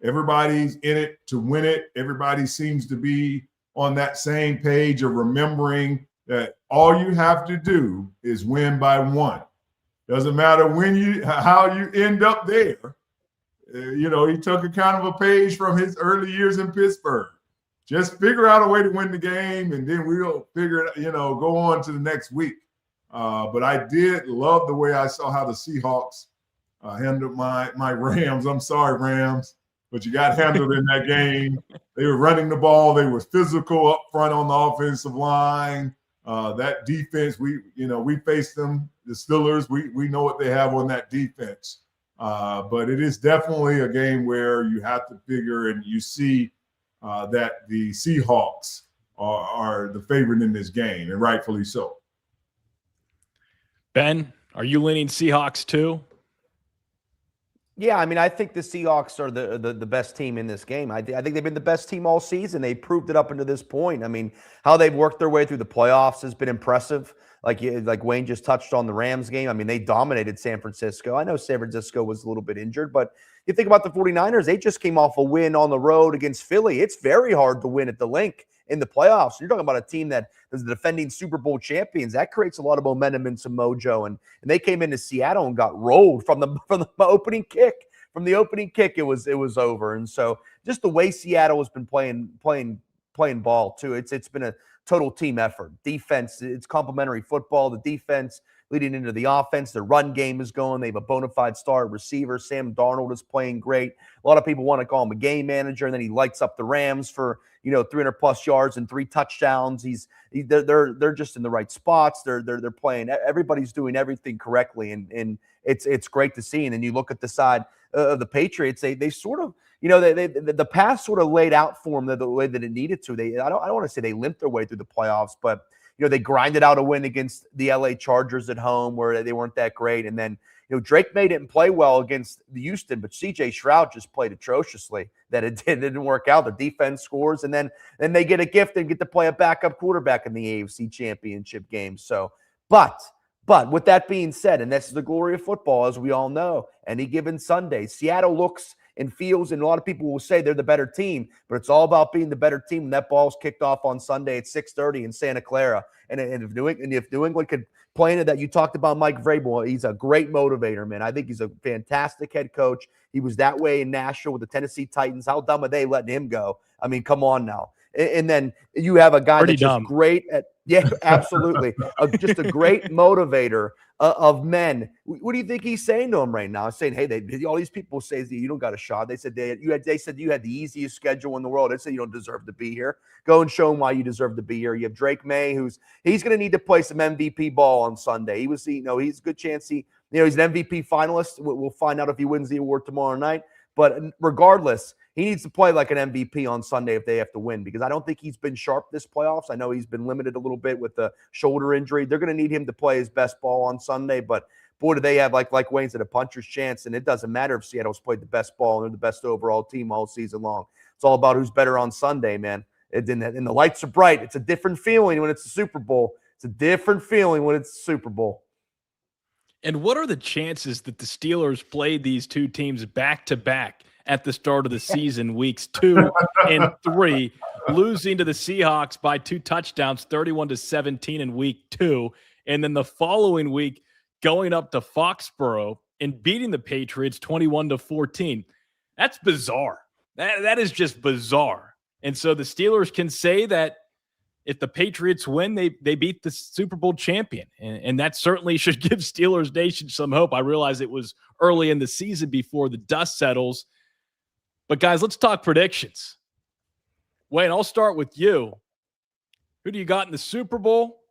Everybody's in it to win it. Everybody seems to be on that same page of remembering that all you have to do is win by one. Doesn't matter how you end up there. He took a kind of a page from his early years in Pittsburgh. Just figure out a way to win the game, and then we'll figure it, go on to the next week. But I did love the way I saw how the Seahawks handled my Rams. I'm sorry, Rams, but you got handled in that game. They were running the ball. They were physical up front on the offensive line. That defense, we faced them, the Steelers. We know what they have on that defense. But it is definitely a game where you have to figure, and you see that the Seahawks are the favorite in this game, and rightfully so. Ben, are you leaning Seahawks too? Yeah, I mean, I think the Seahawks are the best team in this game. I think they've been the best team all season. They proved it up until this point. I mean, how they've worked their way through the playoffs has been impressive. Like Wayne just touched on the Rams game. I mean, they dominated San Francisco. I know San Francisco was a little bit injured, but you think about the 49ers, they just came off a win on the road against Philly. It's very hard to win at the Link in the playoffs. You're talking about a team that is the defending Super Bowl champions. That creates a lot of momentum and some mojo. And they came into Seattle and got rolled from the opening kick. From the opening kick, it was over. And so just the way Seattle has been playing ball too. It's been a total team effort. Defense, it's complementary football. The defense leading into the offense. Their run game is going. They have a bona fide star receiver. Sam Darnold is playing great. A lot of people want to call him a game manager, and then he lights up the Rams for 300 plus yards and 3 touchdowns. They're just in the right spots. They're playing. Everybody's doing everything correctly, and it's great to see. And then you look at the side of the Patriots. They sort of the path sort of laid out for them the way that it needed to. I don't want to say they limped their way through the playoffs, but they grinded out a win against the LA Chargers at home where they weren't that great. And then, Drake May didn't play well against the Houston, but CJ Stroud just played atrociously. That it didn't work out. The defense scores, and then they get a gift and get to play a backup quarterback in the AFC Championship game. So, but with that being said, and that's the glory of football, as we all know, any given Sunday, Seattle looks and feels, and a lot of people will say they're the better team, but it's all about being the better team. And that ball's kicked off on Sunday at 6:30 in Santa Clara. And if New England could play into that, you talked about Mike Vrabel. He's a great motivator, man. I think he's a fantastic head coach. He was that way in Nashville with the Tennessee Titans. How dumb are they letting him go? I mean, come on now. And then you have a guy Pretty that's dumb. just great at, yeah, absolutely. Just a great motivator of men. What do you think he's saying to him right now? He's saying, hey, all these people say you don't got a shot. They said they said you had the easiest schedule in the world. They said you don't deserve to be here. Go and show them why you deserve to be here. You have Drake May, he's going to need to play some MVP ball on Sunday. He's a good chance he's an MVP finalist. We'll find out if he wins the award tomorrow night. But regardless, he needs to play like an MVP on Sunday if they have to win, because I don't think he's been sharp this playoffs. I know he's been limited a little bit with the shoulder injury. They're going to need him to play his best ball on Sunday. But boy, do they have, like Wayne said, a puncher's chance. And it doesn't matter if Seattle's played the best ball and they're the best overall team all season long. It's all about who's better on Sunday, man. And the lights are bright. It's a different feeling when it's the Super Bowl. It's a different feeling when it's the Super Bowl. And what are the chances that the Steelers played these two teams back-to-back at the start of the season, weeks 2 and 3, losing to the Seahawks by 2 touchdowns, 31-17 in week 2, and then the following week going up to Foxborough and beating the Patriots 21-14? That's bizarre. That is just bizarre. And so the Steelers can say that if the Patriots win, they beat the Super Bowl champion. And that certainly should give Steelers Nation some hope. I realize it was early in the season before the dust settles. But, guys, let's talk predictions. Wayne, I'll start with you. Who do you got in the Super Bowl?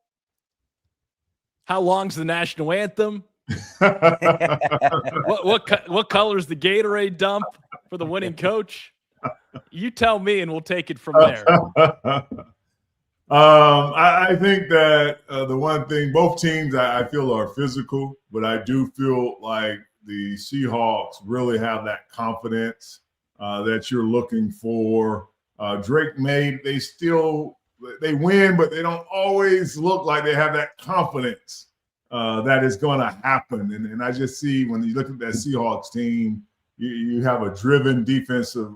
How long's the national anthem? What color's the Gatorade dump for the winning coach? You tell me, and we'll take it from there. I think that the one thing, both teams I feel are physical, but I do feel like the Seahawks really have that confidence that you're looking for. Drake May, they win, but they don't always look like they have that confidence that is going to happen. And I just see when you look at that Seahawks team, you have a driven defensive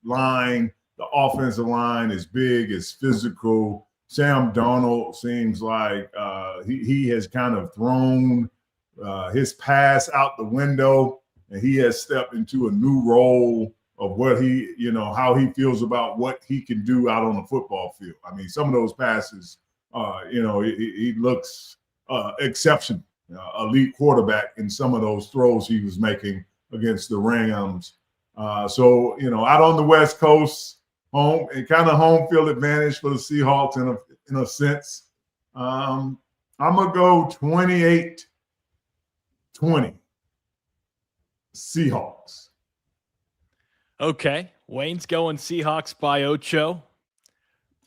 line. The offensive line is big, is physical. Sam Darnold seems like he has kind of thrown his pass out the window, and he has stepped into a new role of what how he feels about what he can do out on the football field. I mean, some of those passes, he looks exceptional, elite quarterback in some of those throws he was making against the Rams. So out on the West Coast, home field advantage for the Seahawks in a sense. I'm gonna go 28-20 Seahawks. Okay, Wayne's going Seahawks by Ocho.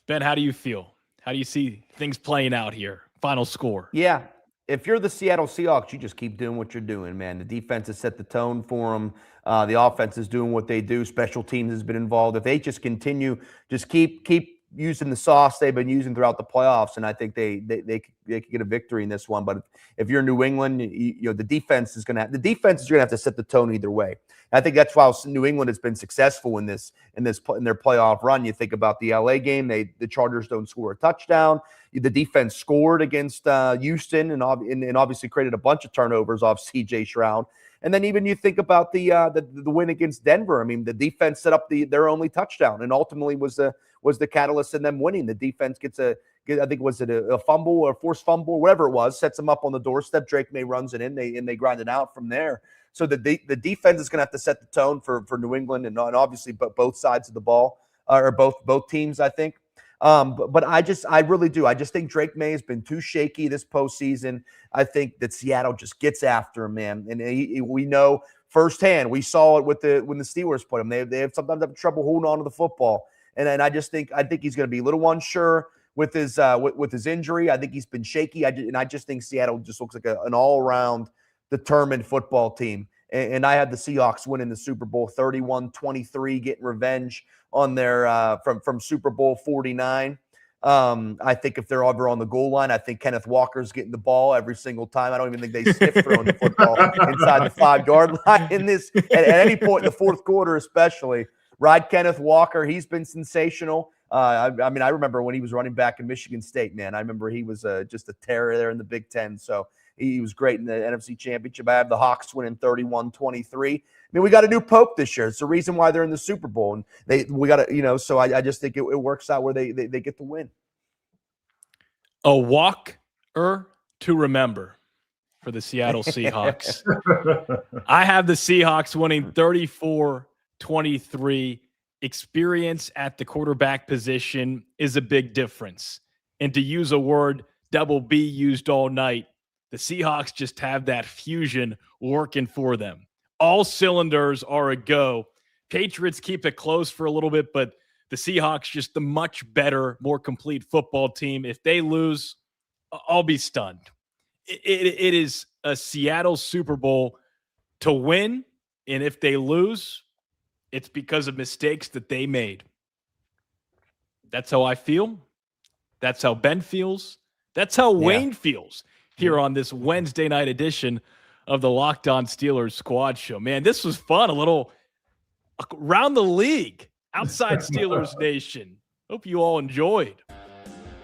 Ben, how do you feel? How do you see things playing out here? Final score. Yeah. If you're the Seattle Seahawks, you just keep doing what you're doing, man. The defense has set the tone for them. The offense is doing what they do. Special teams has been involved. If they just continue, just keep using the sauce they've been using throughout the playoffs, and I think they could get a victory in this one. But if you're New England, the defense is going to have to set the tone either way. And I think that's why New England has been successful in their playoff run. You think about the LA game, the Chargers don't score a touchdown. The defense scored against Houston and obviously created a bunch of turnovers off C.J. Stroud. And then even you think about the win against Denver. I mean, the defense set up their only touchdown and ultimately was the catalyst in them winning. The defense gets a fumble or a forced fumble, whatever it was, sets them up on the doorstep. Drake May runs it in, they grind it out from there. So the defense is going to have to set the tone for New England and obviously both sides of the ball, or both teams, I think. But I really do. I just think Drake May has been too shaky this postseason. I think that Seattle just gets after him, man. And we know firsthand. We saw it when the Steelers put him. They have sometimes have trouble holding on to the football. And I think he's going to be a little unsure with his injury. I think he's been shaky. I just think Seattle just looks like an all around determined football team. And I had the Seahawks winning the Super Bowl 31-23, getting revenge on their from Super Bowl 49. I think if they're ever on the goal line, I think Kenneth Walker's getting the ball every single time. I don't even think they sniff throwing the football inside the 5-yard line in this at any point in the fourth quarter, especially. Ride Kenneth Walker. He's been sensational. I remember when he was running back in Michigan State, man. I remember he was just a terror there in the Big Ten. So he was great in the NFC Championship. I have the Hawks winning 31-23. I mean, we got a new pope this year. It's the reason why they're in the Super Bowl. And we got to, so I just think it works out where they get the win. A walker to remember for the Seattle Seahawks. I have the Seahawks winning 34-23. Experience at the quarterback position is a big difference. And to use a word Double B used all night, the Seahawks just have that fusion working for them. All cylinders are a go. Patriots keep it close for a little bit, but the Seahawks just the much better, more complete football team. If they lose, I'll be stunned. It is a Seattle Super Bowl to win, and if they lose, it's because of mistakes that they made. That's how I feel. That's how Ben feels. That's how Wayne feels here on this Wednesday night edition of the Locked On Steelers Squad Show. Man, this was fun. A little around the league, outside Steelers Nation. Hope you all enjoyed.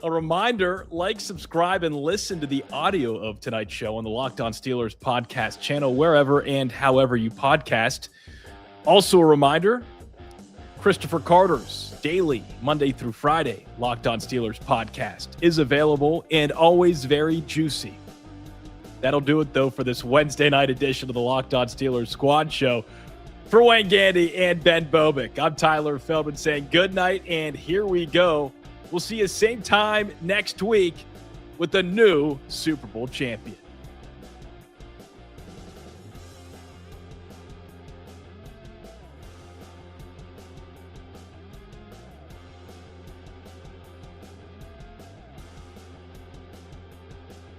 A reminder, like, subscribe, and listen to the audio of tonight's show on the Locked On Steelers podcast channel, wherever and however you podcast. Also a reminder, Christopher Carter's daily, Monday through Friday, Locked On Steelers podcast is available and always very juicy. That'll do it, though, for this Wednesday night edition of the Locked On Steelers Squad Show. For Wayne Gandy and Ben Bobick, I'm Tyler Feldman saying good night, and here we go We'll see you same time next week with the new Super Bowl champion.